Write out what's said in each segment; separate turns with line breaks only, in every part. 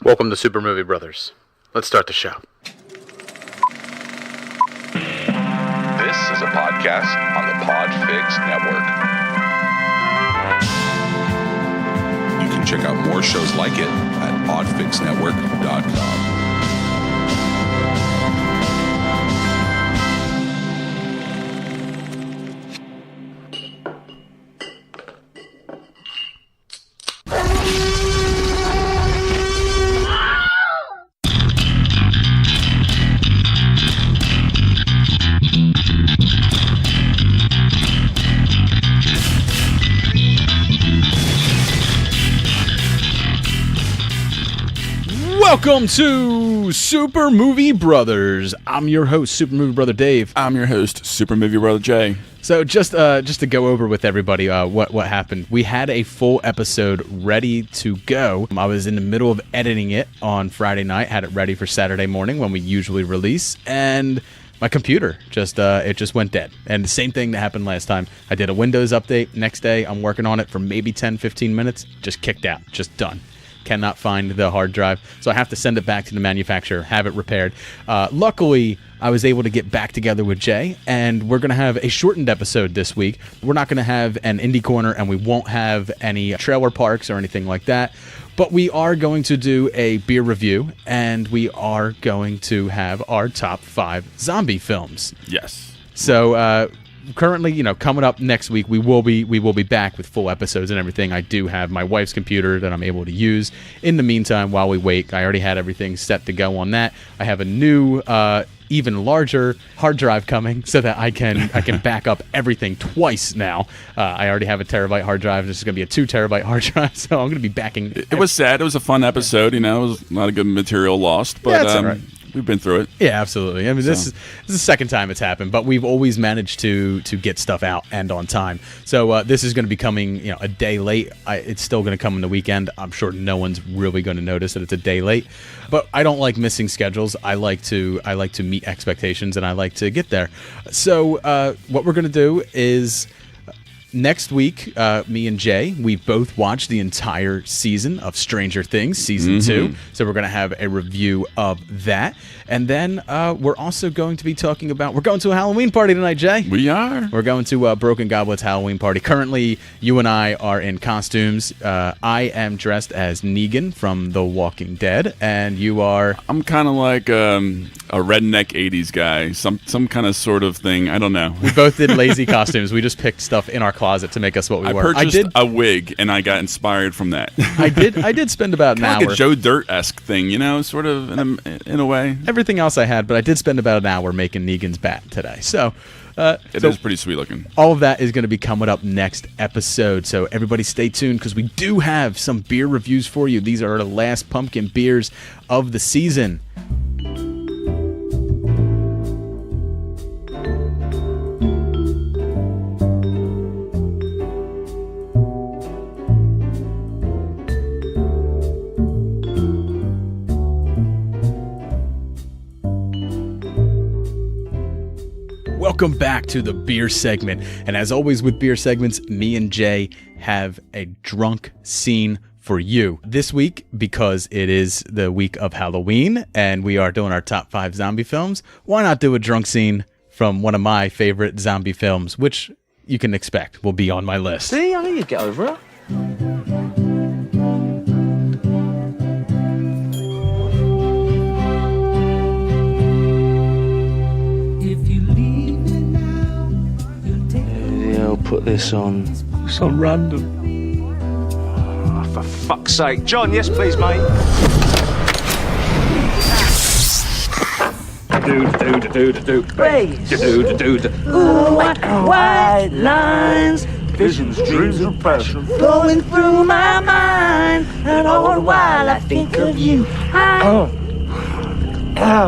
Welcome to Super Movie Brothers. Let's start the show.
This is a podcast on the Podfix Network. You can check out more shows like it at podfixnetwork.com.
Welcome to Super Movie Brothers. I'm your host, Super Movie Brother Dave.
I'm your host, Super Movie Brother Jay.
So just to go over with everybody what happened, we had a full episode ready to go. I was in the middle of editing it on Friday night, had it ready for Saturday morning when we usually release, and my computer just went dead. And the same thing that happened last time. I did a Windows update. Next day, I'm working on it for maybe 10-15 minutes. Just kicked out. Just done. Cannot find the hard drive, so I have to send it back to the manufacturer, have it repaired. Luckily, I was able to get back together with Jay, and we're going to have a shortened episode this week. We're not going to have an indie corner, and we won't have any trailer parks or anything like that, but we are going to do a beer review, and we are going to have our top 5 zombie films.
Yes.
So, currently, coming up next week, we will be back with full episodes and everything. I do have my wife's computer that I'm able to use in the meantime while we wait. I already had everything set to go on that. I have a new, even larger hard drive coming so that I can back up everything twice now. I already have a terabyte hard drive. This is going to be a 2 terabyte hard drive, so I'm going to be backing.
It was sad. It was a fun episode. It was a lot of good material lost, but
yeah, that's all right.
We've been through it.
Yeah, absolutely. I mean, this is the second time it's happened, but we've always managed to get stuff out and on time. So this is going to be coming, a day late. It's still going to come in the weekend. I'm sure no one's really going to notice that it's a day late. But I don't like missing schedules. I like to meet expectations, and I like to get there. So what we're going to do is, next week, me and Jay, we both watched the entire season of Stranger Things, season 2. So we're going to have a review of that. And then we're also going to be talking about, we're going to a Halloween party tonight, Jay.
We are.
We're going to Broken Goblet's Halloween party. Currently, you and I are in costumes. I am dressed as Negan from The Walking Dead, and you are...
I'm kind of like a redneck 80s guy, some kind of sort of thing. I don't know.
We both did lazy costumes. We just picked stuff in our closet to make us what we were.
I purchased a wig, and I got inspired from that.
I did spend about an hour.
Like a Joe Dirt-esque thing, sort of in a way.
Everything else I had, but I did spend about an hour making Negan's bat today. So
it is pretty sweet looking.
All of that is going to be coming up next episode. So everybody stay tuned, because we do have some beer reviews for you. These are the last pumpkin beers of the season. Welcome back to the beer segment. And as always with beer segments, me and Jay have a drunk scene for you. This week, because it is the week of Halloween and we are doing our top 5 zombie films, why not do a drunk scene from one of my favorite zombie films, which you can expect will be on my list.
See, I think you'd get over it. I'll put this on some random. Oh, for fuck's sake. John, yes please, mate.
Ooh, white lines, visions, dreams, and passion flowing through my mind, and all the while I think of you. Oh,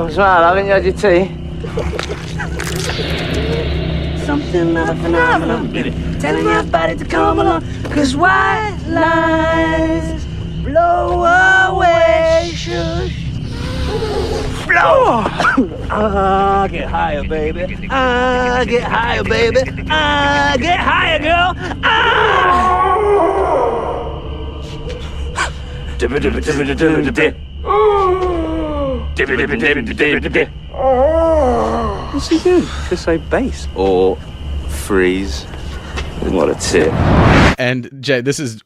it's right, haven't you had your tea? Something of a phenomenon, telling your body to come along, 'cause white lines blow away, shush. Blow! I get higher, baby. I get higher, baby. I get higher, girl.
What's he do? Could say bass or freeze. What a tip.
And Jay, this is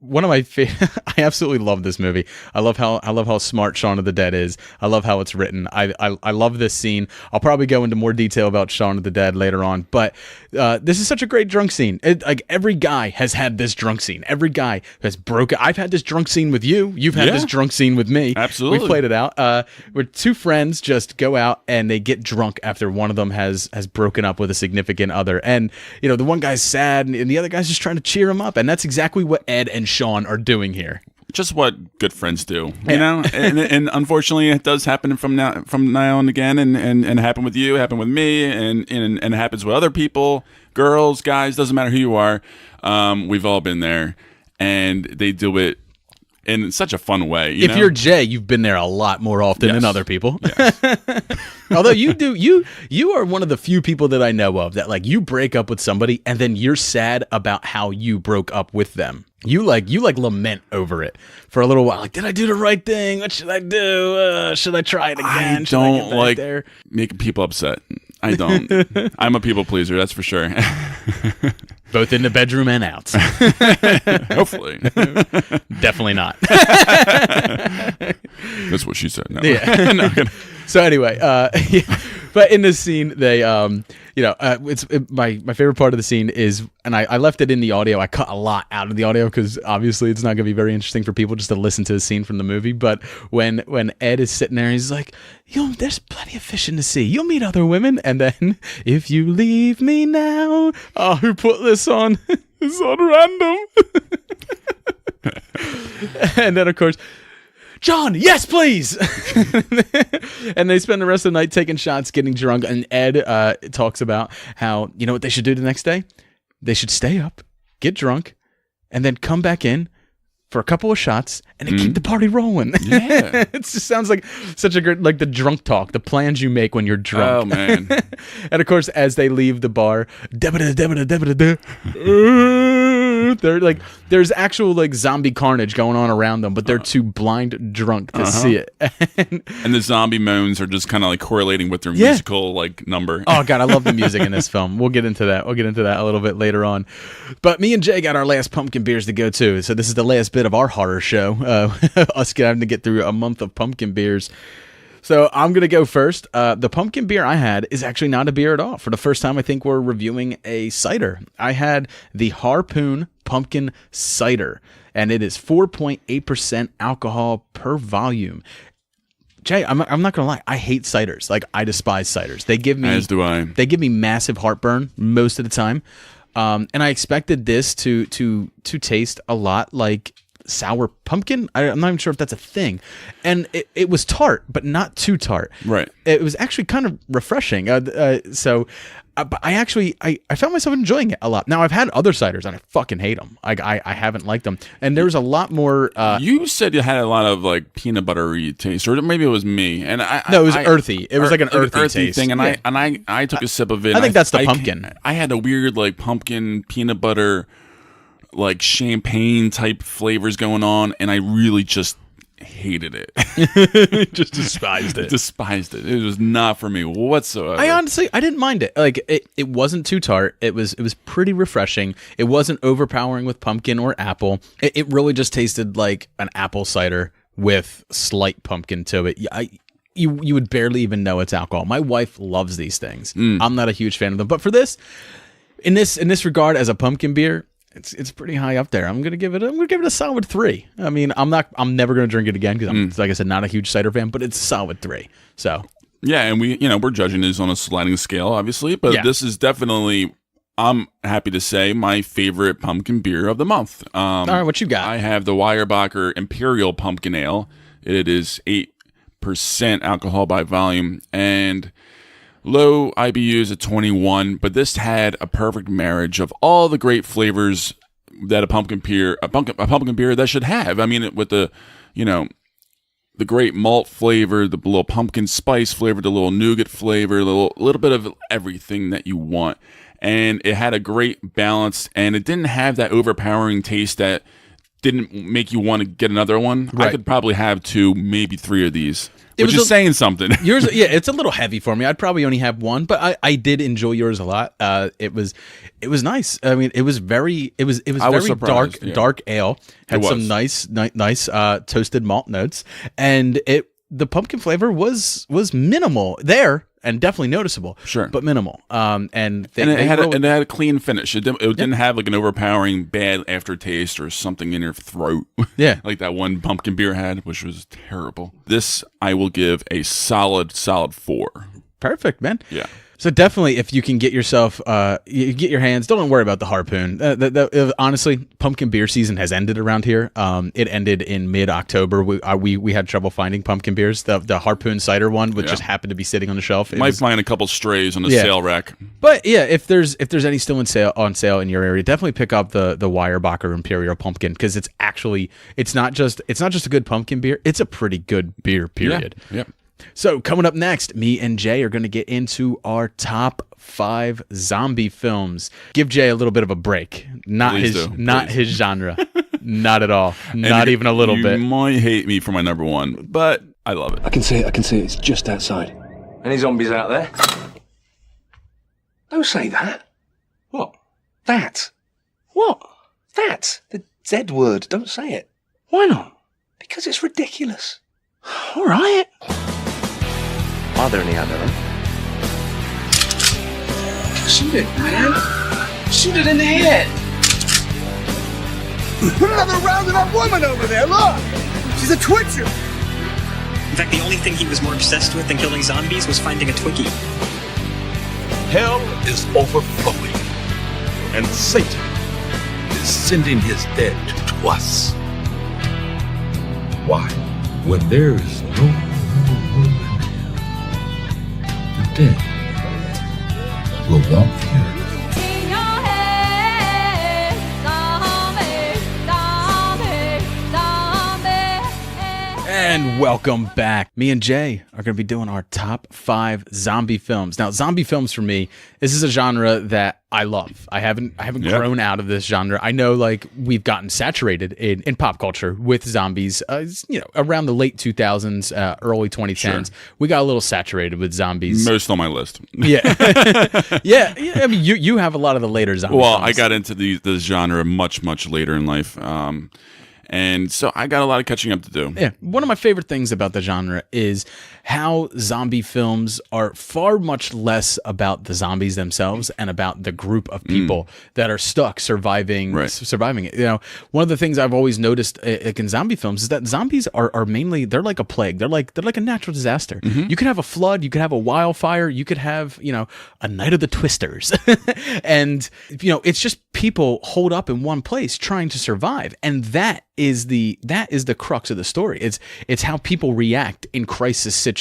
one of my favorite. I absolutely love this movie. I love how smart Shaun of the Dead is. I love how it's written. I love this scene. I'll probably go into more detail about Shaun of the Dead later on, but this is such a great drunk scene. Like every guy has had this drunk scene. Every guy has broken. I've had this drunk scene with you. You've had this drunk scene with me.
Absolutely.
We played it out. Where two friends just go out and they get drunk after one of them has broken up with a significant other, and you know the one guy's sad and the other guy's just trying to cheer him up, and that's exactly what Ed and Shaun are doing here.
Just what good friends do, you know. And unfortunately, it does happen from now and again, and happen with you, happen with me, and it happens with other people, girls, guys, doesn't matter who you are. We've all been there, and they do it in such a fun way.
If you're Jay, you've been there a lot more often than other people.
Yes.
Although you are one of the few people that I know of that like you break up with somebody and then you're sad about how you broke up with them. You lament over it for a little while. Like, did I do the right thing? What should I do? Should I try it again?
I don't like making people upset. I don't. I'm a people pleaser, that's for sure.
Both in the bedroom and out.
Hopefully.
Definitely not.
That's what she said. No.
Yeah.
No,
so anyway, but in this scene, they, my favorite part of the scene is, and I left it in the audio. I cut a lot out of the audio because obviously it's not going to be very interesting for people just to listen to the scene from the movie. But when Ed is sitting there, he's like, there's plenty of fish in the sea. You'll meet other women. And then if you leave me now, who put this on? It's on random. And then of course, John, yes, please. And they spend the rest of the night taking shots, getting drunk. And Ed talks about how, you know what they should do the next day? They should stay up, get drunk, and then come back in for a couple of shots and then keep the party rolling.
Yeah.
It just sounds like such a great, like the drunk talk, the plans you make when you're drunk.
Oh, man.
And of course, as they leave the bar, they're like, there's actual like zombie carnage going on around them, but they're too blind drunk to see it.
And the zombie moans are just kind of like correlating with their musical like number.
Oh god, I love the music in this film. We'll get into that. We'll get into that a little bit later on. But me and Jay got our last pumpkin beers to go to, so this is the last bit of our horror show. Us having to get through a month of pumpkin beers. So I'm going to go first. The pumpkin beer I had is actually not a beer at all. For the first time, I think we're reviewing a cider. I had the Harpoon Pumpkin Cider, and it is 4.8% alcohol per volume. Jay, I'm not going to lie. I hate ciders. Like, I despise ciders. They give me,
As do I.
They give me massive heartburn most of the time. And I expected this to taste a lot like sour pumpkin. I'm not even sure if that's a thing. And it was tart, but not too tart.
Right.
It was actually kind of refreshing. But I found myself enjoying it a lot. Now, I've had other ciders and I fucking hate them. I haven't liked them. And there was a lot more.
You said you had a lot of like peanut buttery taste, or maybe it was me. And
no, it was earthy. It was like an earthy taste
thing. And I took a sip of it.
I think that's the pumpkin.
I had a weird like pumpkin peanut butter, like champagne type flavors going on, and I really just hated it.
Just despised it.
Despised it. It was not for me whatsoever.
I didn't mind it. Like it wasn't too tart. It was pretty refreshing. It wasn't overpowering with pumpkin or apple. It really just tasted like an apple cider with slight pumpkin to it. You would barely even know it's alcohol. My wife loves these things. I'm not a huge fan of them, but for this, in this regard, as a pumpkin beer, it's pretty high up there. I'm gonna give it a solid 3. I mean, I'm never gonna drink it again because I'm, like I said, not a huge cider fan, but it's a solid 3. So
yeah, and we're judging this on a sliding scale, obviously, but this is definitely, I'm happy to say, my favorite pumpkin beer of the month. All
right, what you got?
I have the Weyerbacher Imperial Pumpkin Ale. It is 8% alcohol by volume and low IBUs at 21, but this had a perfect marriage of all the great flavors that a pumpkin beer that should have. I mean, with the great malt flavor, the little pumpkin spice flavor, the little nougat flavor, a little bit of everything that you want. And it had a great balance, and it didn't have that overpowering taste that didn't make you want to get another one, I
Right.
could probably have 2, maybe 3 of these,
It
which
was
is
a-
saying something.
Yours, yeah, it's a little heavy for me. I'd probably only have one, but I did enjoy yours a lot. It was nice. I mean, it was very
I was
very dark
surprised, yeah.
dark ale. Had
It was.
some nice toasted malt notes, and the pumpkin flavor was minimal there and definitely noticeable.
Sure.
but minimal. And
And it had a clean finish. It didn't have like an overpowering bad aftertaste or something in your throat.
Yeah.
Like that one pumpkin beer had, which was terrible. This I will give a solid 4.
perfect, man.
Yeah.
So definitely, if you can get yourself, you get your hands. Don't worry about the harpoon. Honestly, pumpkin beer season has ended around here. It ended in mid-October. We had trouble finding pumpkin beers. The harpoon cider one, which
Yeah.
just happened to be sitting on the shelf. It
Might
was-
find a couple strays on the
Yeah.
sale rack.
but yeah, if there's any still on sale in your area, definitely pick up the Weyerbacher Imperial Pumpkin, because it's not just a good pumpkin beer. It's a pretty good beer. Period.
Yeah. Yep.
So coming up next, me and Jay are going to get into our top 5 zombie films. Give Jay a little bit of a break. Not
Please
his
do.
not
Please.
his genre. Not at all.
And
Not even a little
you
bit.
might hate me for my number 1, but I love it.
I can see it. It's just outside.
Any zombies out there?
Don't say that.
What?
That.
What?
That. The Z word. Don't say it.
Why not?
Because it's ridiculous.
All right.
Are there any out there?
Shoot it, man. Shoot it in the head.
Put another round of that woman over there, look! She's a twitcher!
In fact, the only thing he was more obsessed with than killing zombies was finding a Twinkie.
Hell is overflowing, and Satan is sending his dead to us. Why? When there is no more room in hell, the dead will walk here.
And welcome back. Me and Jay are going to be doing our top 5 zombie films. Now, zombie films for me, this is a genre that I love. I haven't
Yeah.
grown out of this genre. I know, like, we've gotten saturated in pop culture with zombies. Around the late 2000s, early 2010s, we got a little saturated with zombies.
Most on my list.
Yeah. yeah. I mean, you have a lot of the later zombie
Well,
films.
I got into this genre much later in life. And so I got a lot of catching up to do.
Yeah, one of my favorite things about the genre is how zombie films are far much less about the zombies themselves and about the group of people that are stuck surviving it. You know, one of the things I've always noticed like in zombie films is that zombies are mainly, they're like a plague. They're like a natural disaster. You could have a flood, you could have a wildfire, you could have, a night of the twisters. And it's just people holed up in one place trying to survive. And that is the crux of the story. It's how people react in crisis situations.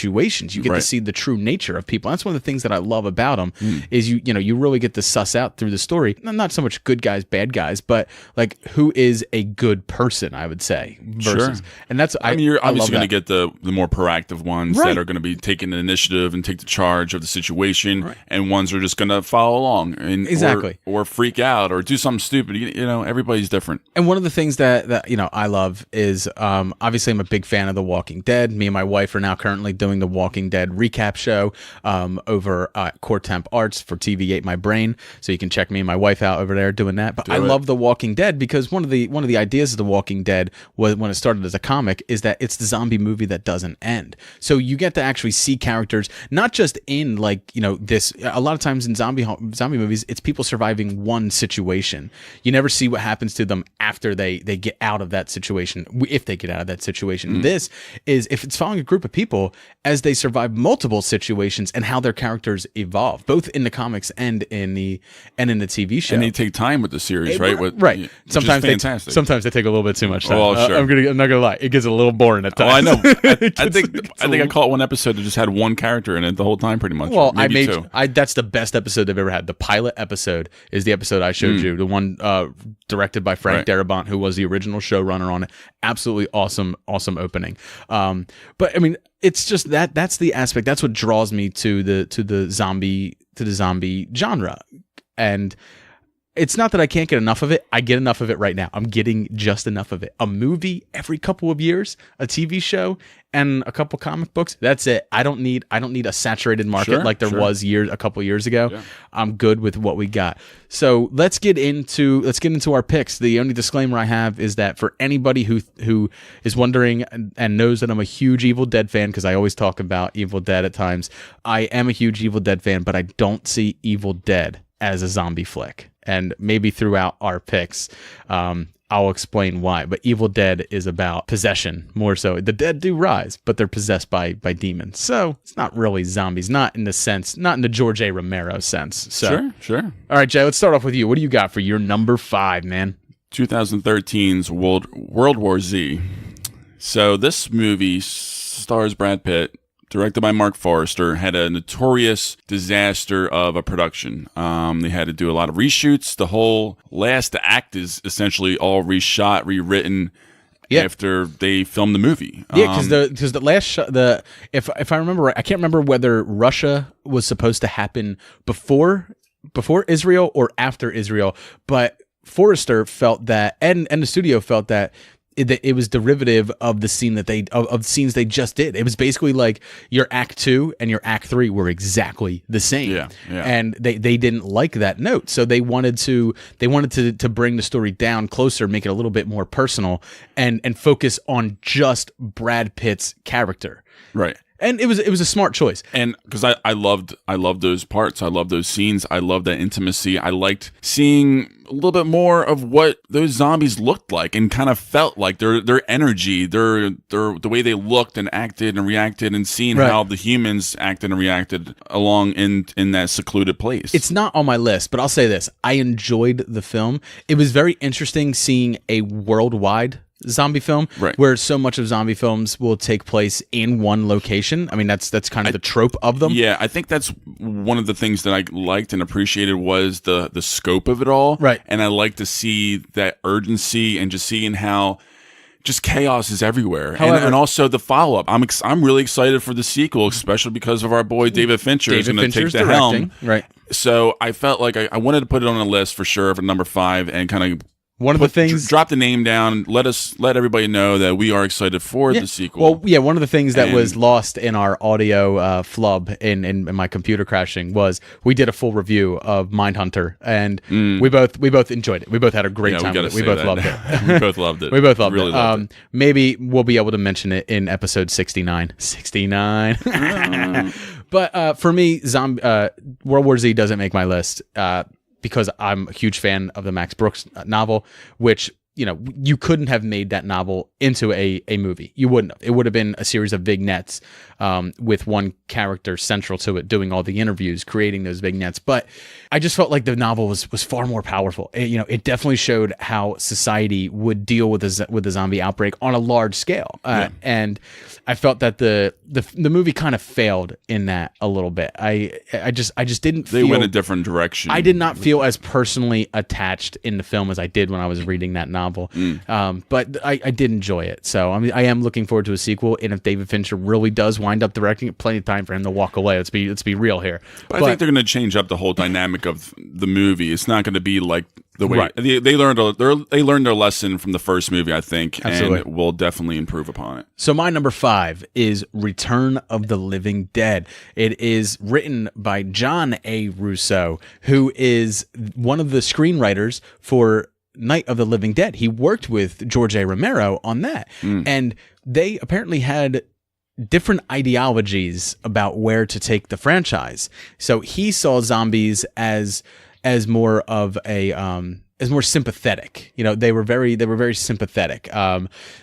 You get to see the true nature of people. That's one of the things that I love about them is you really get to suss out through the story. Not so much good guys, bad guys, but like who is a good person, I would say. Versus, and that's
I mean, you're
I
obviously
love
going to
that.
get the more proactive ones
Right.
that are going to be taking the initiative and take the charge of the situation, and ones are just going to follow along and
Exactly.
or freak out or do something stupid. Everybody's different.
And one of the things that I love is obviously I'm a big fan of The Walking Dead. Me and my wife are now currently doing the Walking Dead recap show over at Core Temp Arts for TV Ate My Brain. So you can check me and my wife out over there doing that. But I love The Walking Dead because one of the ideas of The Walking Dead was when it started as a comic is that it's the zombie movie that doesn't end. So you get to actually see characters not just in this. A lot of times in zombie movies, it's people surviving one situation. You never see what happens to them after they get out of that situation, if they get out of that situation. This is if it's following a group of people as they survive multiple situations and how their characters evolve, both in the comics and in the TV show.
And they take time with the series, right?
Right.
Which
Sometimes
is fantastic.
sometimes they take a little bit too much time.
Oh, sure.
I'm not gonna lie, it gets a little boring at
Oh, I
times.
know. I think I caught one episode that just had one character in it the whole time, pretty much.
Well,
Maybe two.
that's the best episode they've ever had. The pilot episode is the episode I showed you, the one directed by Frank Darabont, who was the original showrunner on it. Absolutely awesome opening. But I mean, it's just that's the aspect. That's what draws me to the zombie genre. And it's not that I can't get enough of it. I get enough of it right now. I'm getting just enough of it. A movie every couple of years, a TV show, and a couple comic books. That's it. I don't need a saturated market like there was a couple years ago. Yeah. I'm good with what we got. So let's get into our picks. The only disclaimer I have is that for anybody who is wondering and knows that I'm a huge Evil Dead fan, because I always talk about Evil Dead at times, I am a huge Evil Dead fan, but I don't see Evil Dead as a zombie flick. And maybe throughout our picks, I'll explain why. But Evil Dead is about possession more so. The dead do rise, but they're possessed by demons. So it's not really zombies, not in the George A. Romero sense. So,
Sure.
All right, Jay, let's start off with you. What do you got for your number 5, man?
2013's World War Z. So this movie stars Brad Pitt, directed by Mark Forrester, had a notorious disaster of a production. They had to do a lot of reshoots. The whole last act is essentially all reshot, rewritten after they filmed the movie.
Yeah, because the last shot, if I remember right, I can't remember whether Russia was supposed to happen before Israel or after Israel, but Forrester felt that, and the studio felt that it was derivative of the scene of scenes they just did. It was basically like your Act 2 and your Act 3 were exactly the same.
Yeah.
And they didn't like that note, so they wanted to bring the story down closer, make it a little bit more personal, and focus on just Brad Pitt's character.
Right.
And it was a smart choice.
And because I loved those parts, I loved those scenes, I loved that intimacy. I liked seeing a little bit more of what those zombies looked like and kind of felt like their energy, their the way they looked and acted and reacted, and seeing how the humans acted and reacted along in that secluded place.
It's not on my list, but I'll say this: I enjoyed the film. It was very interesting seeing a worldwide zombie film, where so much of zombie films will take place in one location. I mean, that's kind of the trope of them.
Yeah, I think that's one of the things that I liked and appreciated was the scope of it all.
Right.
And I like to see that urgency and just seeing how just chaos is everywhere.
However,
and also the follow-up. I'm really excited for the sequel, especially because of our boy David Fincher is going to take the helm.
Right.
So I felt like I wanted to put it on a list for sure for number 5 and kind of
one of the things,
drop the name down. Let everybody know that we are excited for the sequel.
Well, yeah, one of the things that was lost in our audio flub in my computer crashing was we did a full review of Mindhunter, and we both enjoyed it. We both had a great time with it. We both loved it.
We both loved it.
We both loved
really
it.
Loved it.
Maybe we'll be able to mention it in episode 69. 69. But for me, World War Z doesn't make my list. Because I'm a huge fan of the Max Brooks novel, which, you couldn't have made that novel into a movie. You wouldn't have. It would have been a series of vignettes with one character central to it, doing all the interviews, creating those vignettes. But I just felt like the novel was far more powerful. It definitely showed how society would deal with the zombie outbreak on a large scale. And I felt that the movie kind of failed in that a little bit. I just didn't feel...
They went a different direction.
I did not feel as personally attached in the film as I did when I was reading that novel. But I did enjoy it. So I am looking forward to a sequel. And if David Fincher really does wind up directing it, plenty of time for him to walk away. Let's be real here.
But I think they're going to change up the whole dynamic of the movie. It's not going to be like the way they learned their lesson from the first movie, I think.
Absolutely.
And will definitely improve upon it.
So my number 5 is Return of the Living Dead. It is written by John A. Russo, who is one of the screenwriters for Night of the Living Dead. He worked with George A. Romero on that. And they apparently had different ideologies about where to take the franchise. So he saw zombies as more of a as more sympathetic. They were very sympathetic.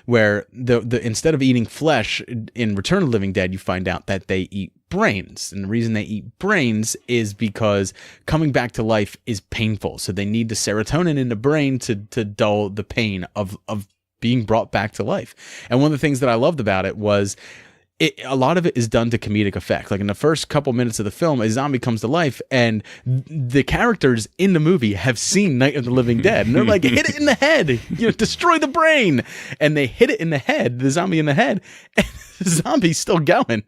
Where the instead of eating flesh in Return of the Living Dead, you find out that they eat brains. And the reason they eat brains is because coming back to life is painful. So they need the serotonin in the brain to dull the pain of being brought back to life. And one of the things that I loved about it was a lot of it is done to comedic effect. Like in the first couple minutes of the film, a zombie comes to life, and the characters in the movie have seen Night of the Living Dead, and they're like, hit it in the head, destroy the brain. And they hit it in the head, the zombie in the head, and the zombie's still going.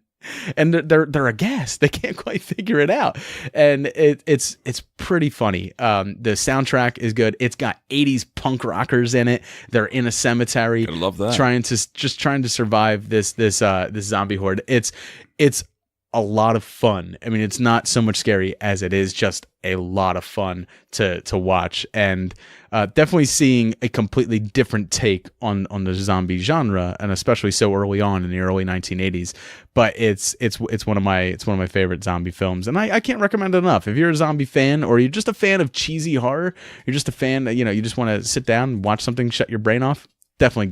and they're aghast. They can't quite figure it out, and it's pretty funny. The soundtrack is good. It's got 80s punk rockers in it. They're in a cemetery.
I love that.
Trying to survive this zombie horde. It's a lot of fun. I mean, it's not so much scary as it is just a lot of fun to watch, and definitely seeing a completely different take on the zombie genre, and especially so early on in the early 1980s. But it's one of my favorite zombie films, and I can't recommend it enough. If you're a zombie fan, or you're just a fan of cheesy horror, you're just a fan that, you just want to sit down and watch something, shut your brain off. Definitely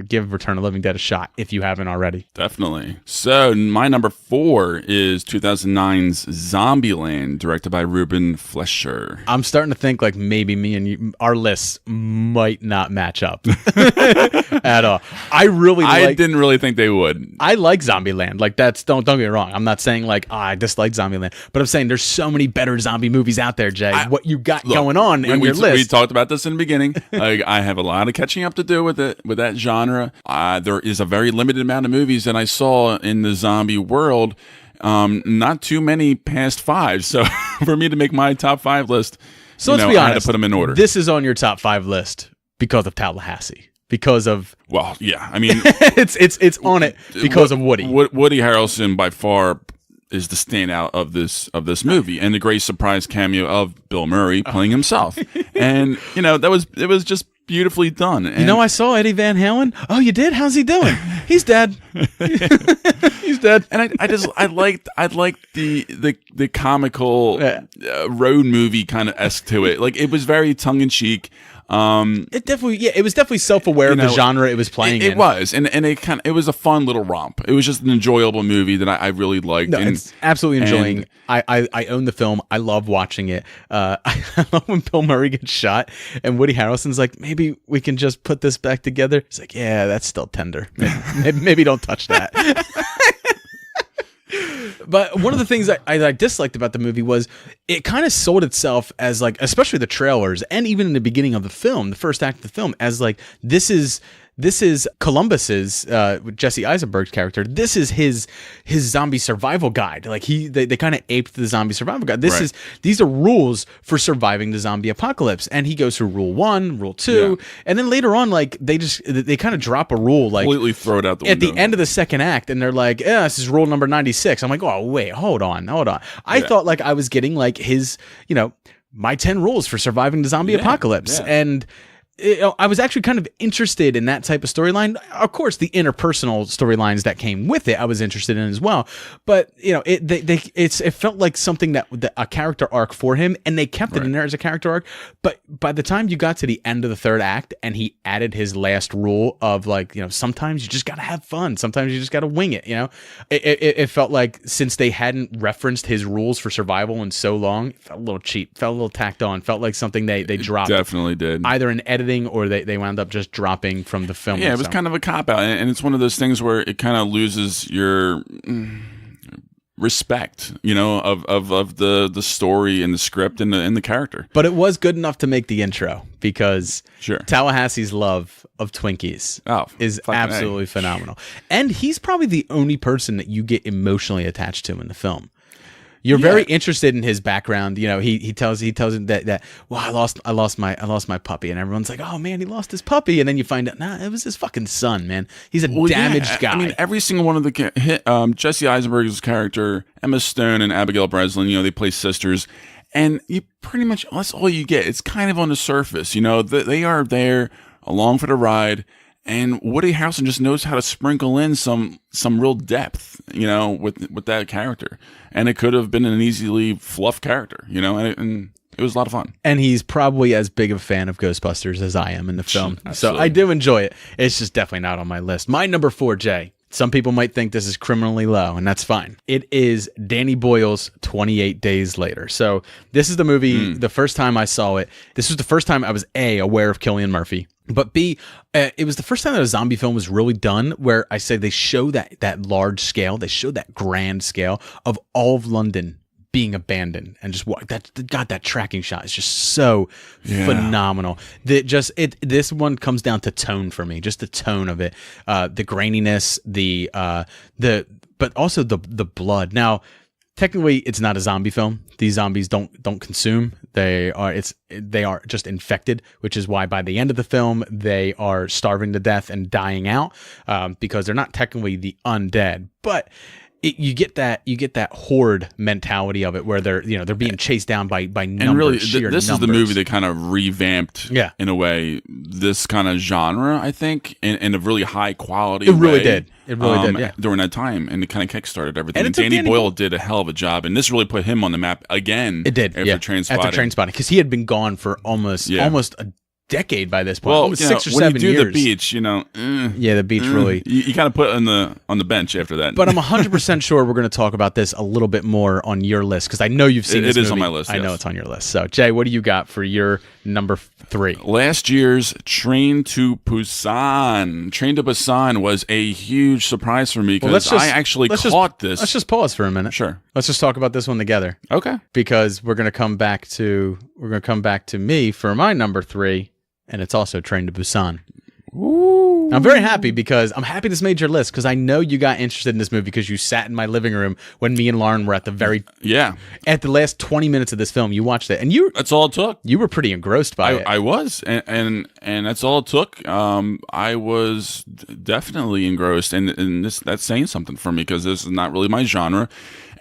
give Return of the Living Dead a shot if you haven't already.
Definitely. So my number 4 is 2009's Zombieland, directed by Ruben Fleischer.
I'm starting to think like maybe me and you, our lists might not match up at all. I didn't
really think they would.
I like Zombieland. Like don't get me wrong. I'm not saying like I dislike Zombieland, but I'm saying there's so many better zombie movies out there, Jay. What you got going on in your list?
We talked about this in the beginning. Like, I have a lot of catching up to do with that genre. There is a very limited amount of movies that I saw in the zombie world. Not too many past 5. So for me to make my top 5 list,
so let's be honest,
I had to put them in order.
This is on your top 5 list because of Tallahassee. Because of
I mean,
it's on it because of Woody.
Woody Harrelson by far is the standout of this movie, and the great surprise cameo of Bill Murray playing himself. And it was just beautifully done. And
I saw Eddie Van Halen. Oh, you did? How's he doing? He's dead. He's dead.
And I liked the comical road movie kind of esque to it. Like, it was very tongue in cheek.
It was definitely self-aware of the genre it was playing in.
It was, and it was a fun little romp. It was just an enjoyable movie that I really liked.
No, it's absolutely enjoying. I own the film. I love watching it. I love when Bill Murray gets shot and Woody Harrelson's like, maybe we can just put this back together. It's like, yeah, that's still tender. Maybe don't touch that. But one of the things I disliked about the movie was it kind of sold itself as like, especially the trailers and even in the beginning of the film, the first act of the film, as like, this is Columbus's Jesse Eisenberg's character. This is his zombie survival guide. Like they kind of aped the zombie survival guide. These are rules for surviving the zombie apocalypse. And he goes through rule 1, rule 2, and then later on, like they kind of drop a rule, like
completely throw it out the window
at the end of the second act, and they're like, yeah, this is rule number 96. I'm like, oh wait, hold on. I thought like I was getting like his, my 10 rules for surviving the zombie apocalypse, and I was actually kind of interested in that type of storyline. Of course, the interpersonal storylines that came with it, I was interested in as well. But it felt like something that a character arc for him, and they kept it in there as a character arc. But by the time you got to the end of the third act, and he added his last rule of like, sometimes you just gotta have fun, sometimes you just gotta wing it. It felt like since they hadn't referenced his rules for survival in so long, it felt a little cheap, felt a little tacked on, felt like something they dropped.
Definitely did.
Either in editing or they wound up just dropping from the film.
Yeah, it was kind of a cop out, and it's one of those things where it kind of loses your respect, of the story and the script and the character.
But it was good enough to make the intro because
sure.
Tallahassee's love of Twinkies is absolutely phenomenal, and he's probably the only person that you get emotionally attached to in the film. You're very interested in his background. He tells him that well, I lost my puppy, and everyone's like, oh man, he lost his puppy, and then you find out, nah, it was his fucking son, man. He's a damaged guy.
I mean, every single one of the Jesse Eisenberg's character, Emma Stone and Abigail Breslin, they play sisters, and you pretty much, that's all you get. It's kind of on the surface, they are there along for the ride. And Woody Harrelson just knows how to sprinkle in some real depth, with that character. And it could have been an easily fluff character, and it was a lot of fun.
And he's probably as big of a fan of Ghostbusters as I am in the film.
Absolutely.
So I do enjoy it. It's just definitely not on my list. My number 4, Jay. Some people might think this is criminally low, and that's fine. It is Danny Boyle's 28 Days Later. So this is the movie, the first time I saw it, this was the first time I was A, aware of Cillian Murphy, but B, it was the first time that a zombie film was really done where I say they show that large scale, they show that grand scale of all of London being abandoned, and just that tracking shot is just so phenomenal. This one comes down to tone for me, just the tone of it, the graininess, the but also the blood. Now, technically, it's not a zombie film. These zombies don't consume. They are just infected, which is why by the end of the film they are starving to death and dying out, because they're not technically the undead, but. You get that horde mentality of it, where they're being chased down by numbers.
And really,
sheer
this
numbers.
is the movie that kind of revamped, in a way, this kind of genre. I think in a really high quality.
It really
way,
did. It really did. Yeah.
During that time, and it kind of kickstarted everything.
And
Danny Boyle did a hell of a job, and this really put him on the map again.
It did.
After Trainspotting.
After Trainspotting, because he had been gone for almost a decade by this point.
Well,
Almost 6 or 7
when you do
years.
the beach,
the beach really.
You kind of put on the bench after that.
But I'm 100% sure we're going to talk about this a little bit more on your list, because I know you've seen this
movie. It
is
on my list.
I know it's on your list. So, Jay, what do you got for your number 3?
Last year's Train to Busan. Train to Busan was a huge surprise for me, because I actually caught this.
Let's just pause for a minute.
Sure.
Let's just talk about this one together.
Okay.
Because we're going to come back to me for my number 3. And it's also Train to Busan.
Ooh.
I'm very happy, because I'm happy this made your list, because I know you got interested in this movie because you sat in my living room when me and Lauren were at the last 20 minutes of this film. You watched it, and
that's all it took.
You were pretty engrossed by it.
I was, and that's all it took. I was definitely engrossed, and that's saying something for me, because this is not really my genre.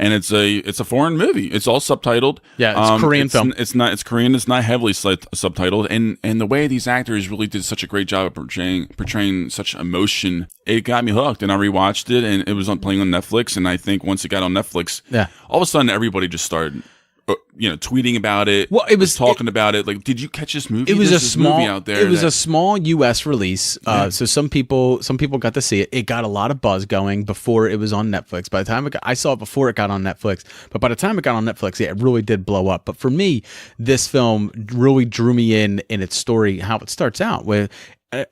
And it's a foreign movie. It's all subtitled.
Yeah, it's a Korean film.
It's Korean. It's not heavily subtitled. And the way these actors really did such a great job of portraying such emotion, it got me hooked. And I rewatched it, and it was playing on Netflix. And I think once it got on Netflix, all of a sudden everybody just started, tweeting about it.
Well, it was
talking about it. Like, did you catch this movie?
It was
There's this movie out there.
It was a small U.S. release, so some people got to see it. It got a lot of buzz going before it was on Netflix. By the time I saw it before it got on Netflix, but by the time it got on Netflix, it really did blow up. But for me, this film really drew me in its story. How it starts out with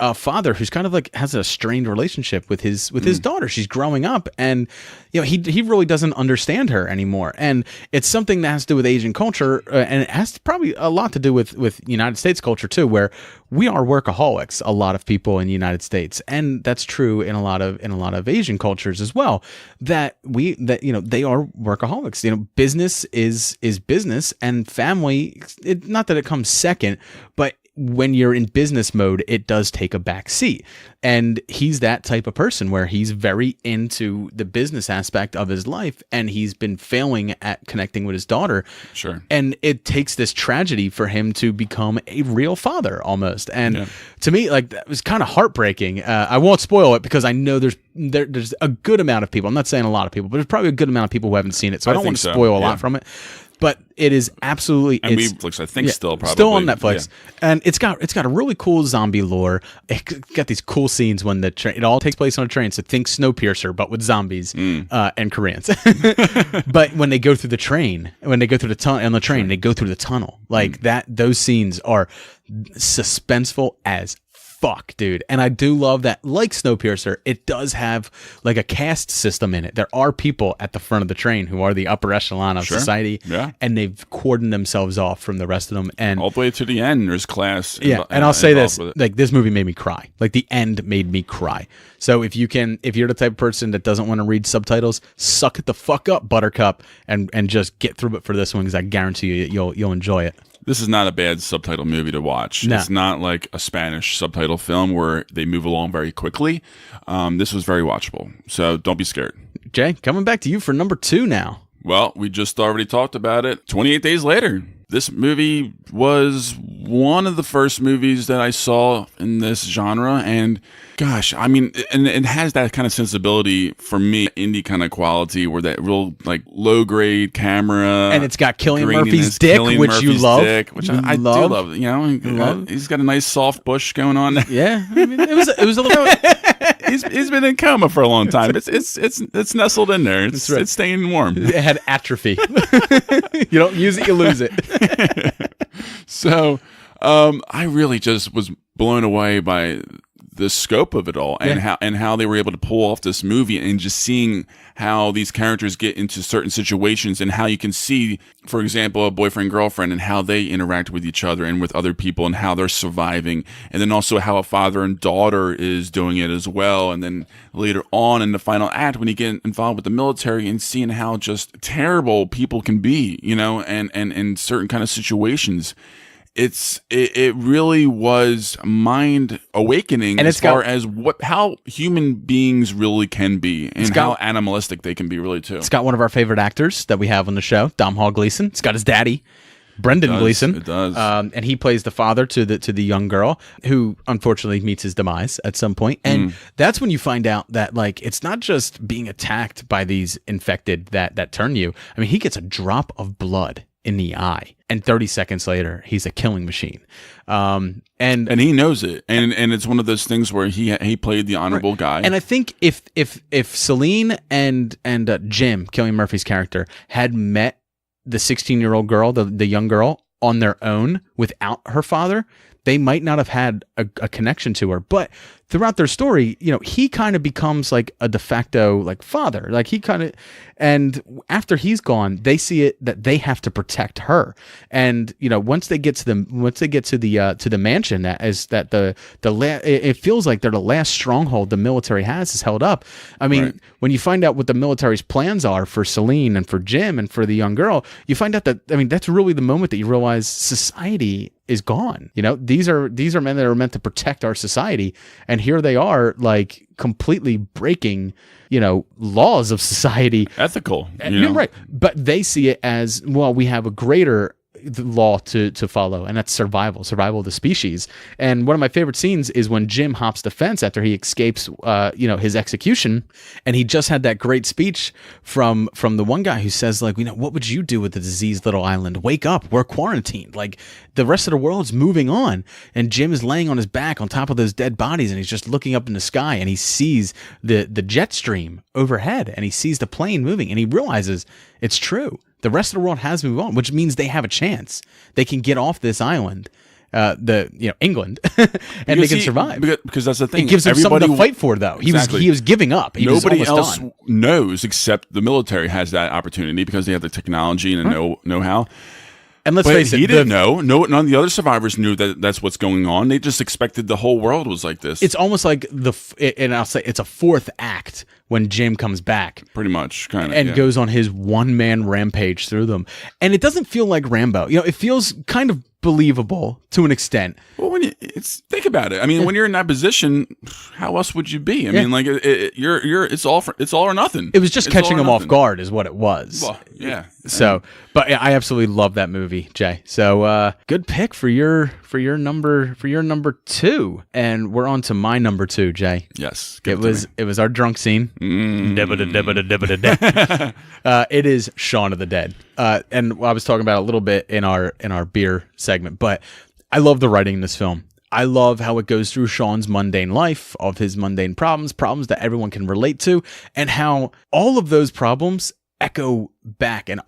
a father who's kind of like has a strained relationship with his daughter. She's growing up, and he really doesn't understand her anymore. And it's something that has to do with Asian culture, and it has probably a lot to do with United States culture too, where we are workaholics. A lot of people in the United States, and that's true in a lot of Asian cultures as well. They are workaholics. Business is business, and family. Not that it comes second, but when you're in business mode, it does take a back seat. And he's that type of person where he's very into the business aspect of his life, and he's been failing at connecting with his daughter.
Sure.
And it takes this tragedy for him to become a real father almost. And to me, like, that was kind of heartbreaking. I won't spoil it, because I know there's a good amount of people. I'm not saying a lot of people, but there's probably a good amount of people who haven't seen it. So I don't want to spoil a lot from it. But it is absolutely,
and Netflix, I think, still
on Netflix, and it's got a really cool zombie lore. It's got these cool scenes when it all takes place on a train. So think Snowpiercer, but with zombies and Koreans. But when they go through the train, they go through the tunnel like that. Those scenes are suspenseful as fuck, dude. And I do love that, like Snowpiercer, it does have like a caste system in it. There are people at the front of the train who are the upper echelon of society, and they've cordoned themselves off from the rest of them. And
all the way to the end, there's class.
And I'll say this, like, this movie made me cry. Like, the end made me cry. So if you're the type of person that doesn't want to read subtitles, suck it the fuck up, Buttercup, and just get through it for this one, because I guarantee you, you'll enjoy it.
This is not a bad subtitle movie to watch.
No.
It's not like a Spanish subtitle film where they move along very quickly. This was very watchable, so don't be scared.
Jay, coming back to you for number 2 now.
Well, we just already talked about it. 28 Days Later. This movie was one of the first movies that I saw in this genre, and gosh, I mean, and it has that kind of sensibility for me, indie kind of quality, where that real like low grade camera,
and it's got Cillian Murphy's dick, which you love,
which I do love. He's got a nice soft bush going on.
Yeah, I mean, it was a little.
He's been in coma for a long time. It's nestled in there. It's staying warm.
It had atrophy. You don't use it, you lose it.
So, I really just was blown away by the scope of it all and how they were able to pull off this movie, and just seeing how these characters get into certain situations and how you can see, for example, a boyfriend girlfriend and how they interact with each other and with other people and how they're surviving, and then also how a father and daughter is doing it as well, and then later on in the final act when you get involved with the military and seeing how just terrible people can be, you know, and in certain kind of situations. It really was mind awakening as far as how human beings really can be, and how animalistic they can be really too.
It's got one of our favorite actors that we have on the show, Domhnall Gleeson. It's got his daddy, Brendan Gleeson.
It does.
And he plays the father to the young girl who unfortunately meets his demise at some point. And that's when you find out that, like, it's not just being attacked by these infected that turn you. I mean, he gets a drop of blood in the eye, and 30 seconds later he's a killing machine, and
he knows it, and it's one of those things where he played the honorable guy.
And I think if Celine and Jim, Cillian Murphy's character, had met the 16-year-old girl, the young girl, on their own without her father, they might not have had a connection to her. But throughout their story, you know, he kind of becomes like a de facto like father. Like he kind of, and after he's gone, they see it that they have to protect her. And you know, once they get to the mansion, it feels like they're the last stronghold the military has held up. I mean, when you find out what the military's plans are for Celine and for Jim and for the young girl, you find out that, I mean, that's really the moment that you realize society is gone. You know, these are men that are meant to protect our society, and here they are, like, completely breaking, you know, laws of society,
ethical,
right? But they see it as, well, we have a greater law to follow, and that's survival of the species. And one of my favorite scenes is when Jim hops the fence after he escapes his execution, and he just had that great speech from the one guy who says, like, you know, what would you do with the diseased little island? Wake up, we're quarantined, like the rest of the world's moving on. And Jim is laying on his back on top of those dead bodies, and he's just looking up in the sky, and he sees the jet stream overhead, and he sees the plane moving, and he realizes it's true. The rest of the world has moved on, which means they have a chance. They can get off this island, England, and they can survive.
Because that's the thing.
It gives them something to fight for, though.
Exactly.
He was giving up.
Nobody else knows except the military has that opportunity because they have the technology and the know-how.
And let's face it,
he didn't know. None of the other survivors knew that that's what's going on. They just expected the whole world was like this.
It's almost like and I'll say it's a fourth act when Jim comes back,
pretty much, kind of,
and goes on his one-man rampage through them. And it doesn't feel like Rambo. You know, it feels kind of believable to an extent.
Well, when think about it. I mean, when you're in that position, how else would you be? I mean, like it's all or nothing.
It was just catching him off guard, is what it was.
Well, yeah.
So, but I absolutely love that movie, Jay. So, good pick for your number 2, and we're on to my number 2, Jay.
Yes,
it was our drunk scene. It is Shaun of the Dead, and I was talking about it a little bit in our beer segment, but I love the writing in this film. I love how it goes through Shaun's mundane life, of his mundane problems that everyone can relate to, and how all of those problems echo back, and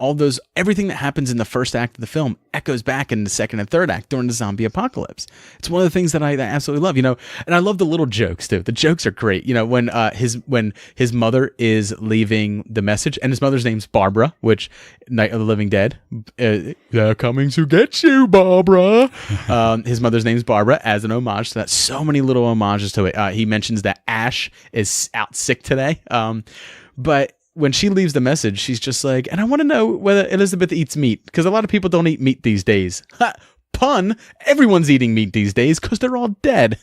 everything that happens in the first act of the film echoes back in the second and third act during the zombie apocalypse. It's one of the things that I absolutely love, you know, and I love the little jokes too. The jokes are great, you know, when his mother is leaving the message, and his mother's name's Barbara, which Night of the Living Dead, they're coming to get you, Barbara. His mother's name's Barbara as an homage to that. So many little homages to it. He mentions that Ash is out sick today, but when she leaves the message, she's just like, and I want to know whether Elizabeth eats meat, because a lot of people don't eat meat these days. Ha! Pun! Everyone's eating meat these days because they're all dead.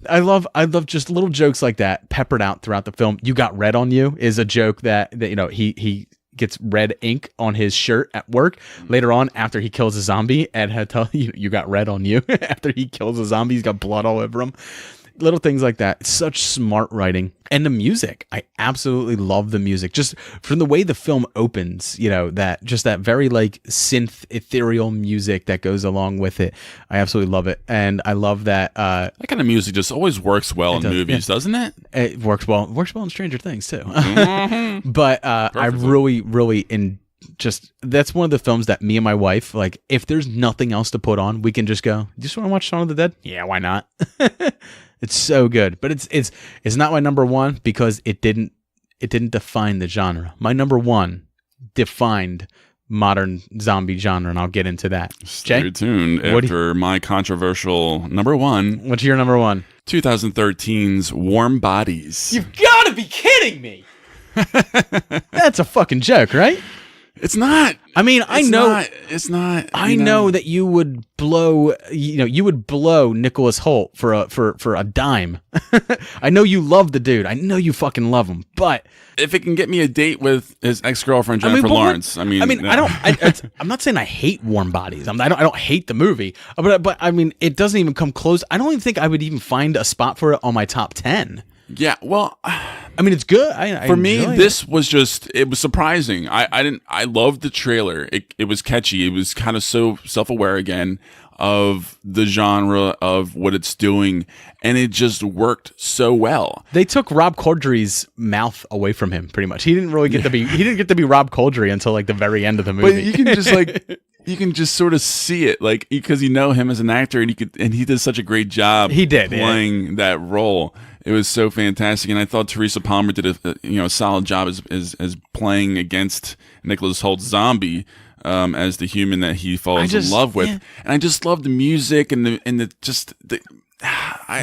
I love just little jokes like that peppered out throughout the film. You got red on you is a joke that you know, he gets red ink on his shirt at work later on after he kills a zombie, and had to tell you got red on you after he kills a zombie. He's got blood all over him. Little things like that. It's such smart writing. And the music, I absolutely love the music. Just from the way the film opens, you know, that very like synth ethereal music that goes along with it. I absolutely love it. And I love that that
kind of music just always works well in movies, doesn't it?
It works well. It works well in Stranger Things too. Mm-hmm. But I really that's one of the films that me and my wife, like, if there's nothing else to put on, we can just go, you just want to watch Shaun of the Dead? Yeah, why not? It's so good, but it's not my number one because it didn't define the genre. My number one defined modern zombie genre, and I'll get into that.
Stay
Jay?
tuned after my controversial number one.
What's your number one?
2013's Warm Bodies.
You've got to be kidding me! That's a fucking joke, right?
It's not.
I mean, I know
it's not.
I know that you would blow, Nicholas Hoult for a dime. I know you love the dude. I know you fucking love him. But
if it can get me a date with his ex-girlfriend Jennifer Lawrence, I'm
not saying I hate Warm Bodies. I don't hate the movie, but I mean, it doesn't even come close. I don't even think I would even find a spot for it on my top 10.
Yeah, well,
I mean, it's good.
For me, this was just, it was surprising. I loved the trailer. It was catchy. It was kind of so self-aware again of the genre of what it's doing, and it just worked so well.
They took Rob Corddry's mouth away from him pretty much. He didn't really get to be Rob Corddry until like the very end of the movie.
But you can just you can just sort of see it, like, because you know him as an actor, and he did such a great job.
He did
playing that role. It was so fantastic, and I thought Teresa Palmer did a solid job as playing against Nicholas Holt's zombie as the human that he falls in love with. Yeah. And I just loved the music and the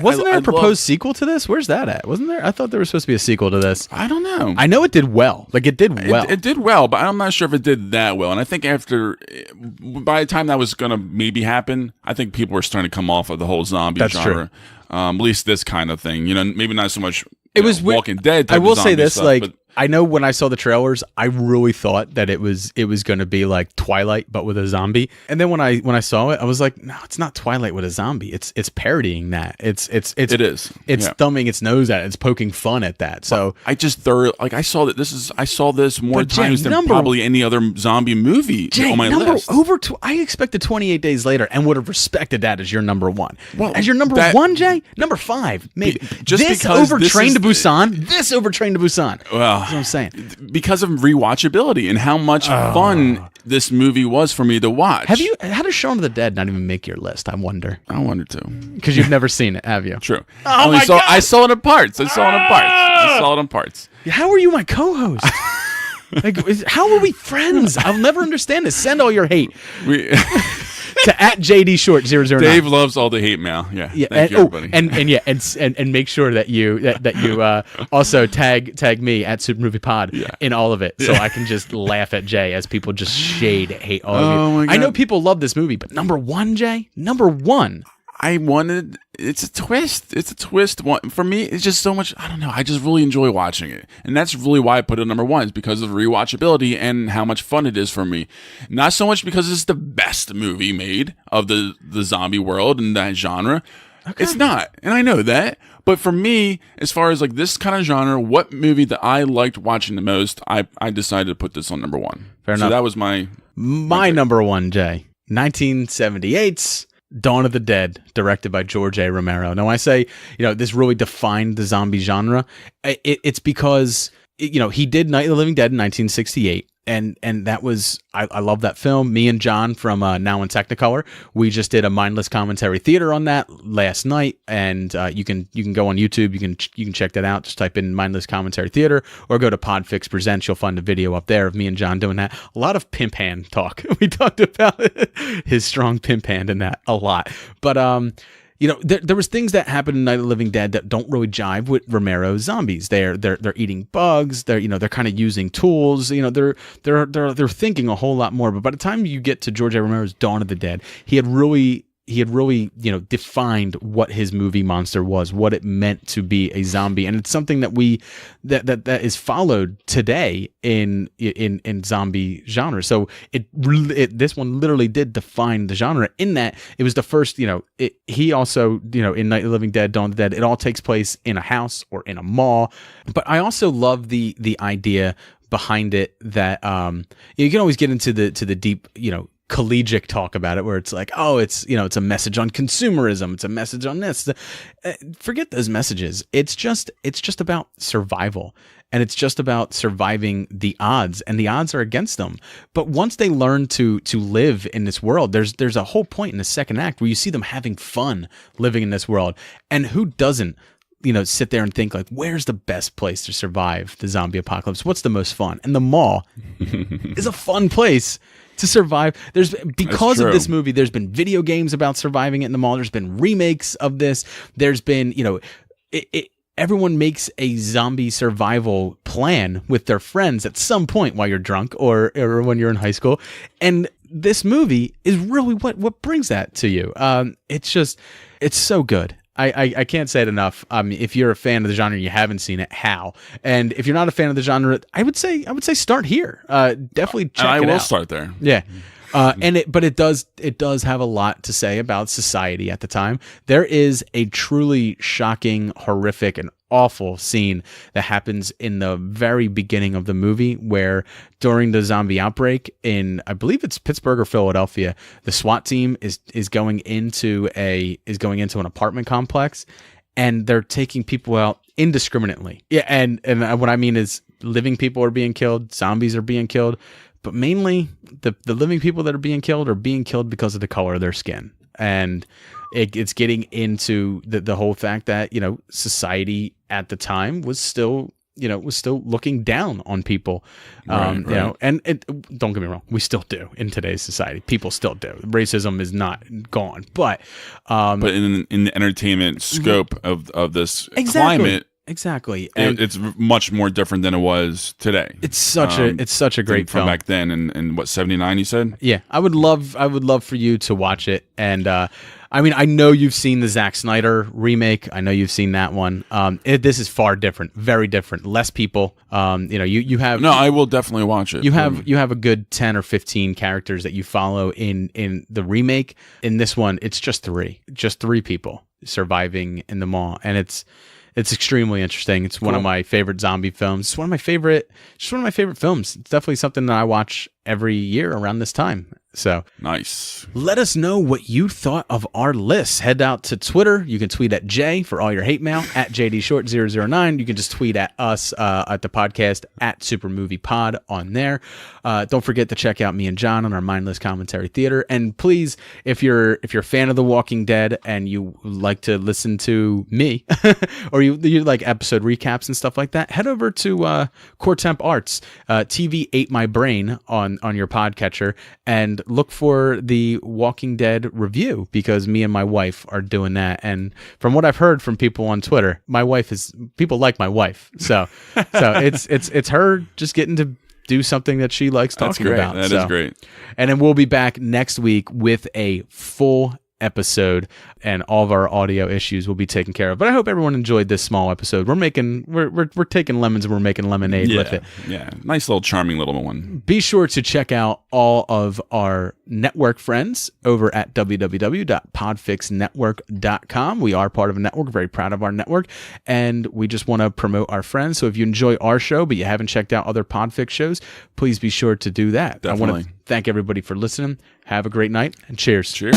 Wasn't there a proposed sequel to this? Where's that at? Wasn't there? I thought there was supposed to be a sequel to this.
I don't know.
I know it did well. Like, it did well.
It did well, but I'm not sure if it did that well. And I think by the time that was going to maybe happen, I think people were starting to come off of the whole zombie genre.
True.
At least this kind of thing. Maybe not so much Walking
weird.
Dead type
I will
of zombie
say this,
stuff, but
I know when I saw the trailers, I really thought that it was going to be like Twilight but with a zombie. And then when I saw it, I was like, no, it's not Twilight with a zombie. It's parodying that. It is. It's thumbing its nose at it. It's poking fun at that. So
I just I saw this more times than probably any other zombie movie on my list.
I expected 28 Days Later and would have respected that as your number one.
Well,
as your number one, Jay? Number 5, maybe. This over Train to Busan.
Well,
that's what I'm saying.
Because of rewatchability and how much fun this movie was for me to watch.
How does Shaun of the Dead not even make your list? I wonder.
I wonder too.
Because you've never seen it, have you?
True.
God!
I saw it in parts. I saw it in parts.
How are you my co-host? How are we friends? I'll never understand this. Send all your hate. To @JDShort009.
Dave loves all the hate mail. Yeah. Thank you, everybody.
And make sure that you also tag me at Super Movie Pod in all of it, so I can just laugh at Jay as people just hate all of you.
My God.
I know people love this movie, but number one, Jay, number one.
It's a twist. It's a twist. For me, it's just so much. I don't know. I just really enjoy watching it. And that's really why I put it number one, is because of rewatchability and how much fun it is for me. Not so much because it's the best movie made of the zombie world and that genre. Okay. It's not. And I know that. But for me, as far as like this kind of genre, what movie that I liked watching the most, I decided to put this on number one.
Fair enough.
So that was my
number one, Jay. 1978's Dawn of the Dead, directed by George A. Romero. Now, I say, this really defined the zombie genre. It's because, he did Night of the Living Dead in 1968. And that was, I love that film. Me and John from Now in Technicolor, we just did a mindless commentary theater on that last night, and you can go on YouTube, you can check that out. Just type in mindless commentary theater or go to Podfix Presents. You'll find a video up there of me and John doing that. A lot of pimp hand talk. We talked about his strong pimp hand in that a lot, but there was things that happened in Night of the Living Dead that don't really jive with Romero's zombies. They're eating bugs. They're kind of using tools. They're thinking a whole lot more. But by the time you get to George A. Romero's Dawn of the Dead, he had really defined what his movie monster was, what it meant to be a zombie, and it's something that that is followed today in zombie genre. So this one literally did define the genre in that it was the first. He also in Night of the Living Dead, Dawn of the Dead, it all takes place in a house or in a mall. But I also love the idea behind it that you can always get into the deep collegiate talk about it, where it's like, oh, it's a message on consumerism, it's a message on this. Forget those messages. It's just about survival. and it's just about surviving the odds, and the odds are against them. But once they learn to live in this world, there's a whole point in the second act where you see them having fun living in this world. And who doesn't, sit there and think like, where's the best place to survive the zombie apocalypse? What's the most fun? And the mall is a fun place to survive. Because of this movie, there's been video games about surviving it in the mall. There's been remakes of this. There's been, everyone makes a zombie survival plan with their friends at some point while you're drunk or when you're in high school. And this movie is really what brings that to you. It's so good. I can't say it enough. If you're a fan of the genre and you haven't seen it, how? And if you're not a fan of the genre, I would say start here. Definitely check it out.
I will start there.
Yeah. But it does have a lot to say about society at the time. There is a truly shocking, horrific, and awful scene that happens in the very beginning of the movie where during the zombie outbreak in, I believe it's Pittsburgh or Philadelphia, the SWAT team is going into an apartment complex, and they're taking people out indiscriminately. Yeah, and what I mean is living people are being killed, zombies are being killed, but mainly the living people that are being killed because of the color of their skin. And it's getting into the whole fact that, society at the time was still looking down on people. And don't get me wrong, we still do in today's society. People still do. Racism is not gone, but
in the entertainment scope of this climate,
exactly,
and it's much more different than it was today.
It's such a great film
from back then. And what, 79 you said?
Yeah, I would love for you to watch it. And I know you've seen the Zack Snyder remake. I know you've seen that one. This is far different, very different, less people. You have.
No, I will definitely watch it.
You have a good 10 or 15 characters that you follow in the remake. In this one, it's just three people surviving in the mall, and it's extremely interesting. It's one of my favorite zombie films. It's one of my favorite films. It's definitely something that I watch every year around this time. So
nice.
Let us know what you thought of our list. Head out to Twitter. You can tweet at Jay for all your hate mail, at JDShort009. You can just tweet at us at the podcast at SuperMoviePod on there. Don't forget to check out me and John on our Mindless Commentary Theater. And please, if you're a fan of The Walking Dead and you like to listen to me, or you like episode recaps and stuff like that, head over to Core Temp Arts. TV ate my brain on your podcatcher, and look for the Walking Dead review, because me and my wife are doing that. And from what I've heard from people on Twitter, people like my wife. So it's her just getting to do something that she likes talking about.
That is great.
And then we'll be back next week with a full episode, and all of our audio issues will be taken care of. But I hope everyone enjoyed this small episode. We're taking lemons and we're making lemonade with it.
Yeah, nice little charming little one.
Be sure to check out all of our network friends over at www.podfixnetwork.com. We are part of a network, very proud of our network, and we just want to promote our friends. So if you enjoy our show but you haven't checked out other Podfix shows, please be sure to do that.
Definitely.
I want to thank everybody for listening. Have a great night, and cheers.
Cheers.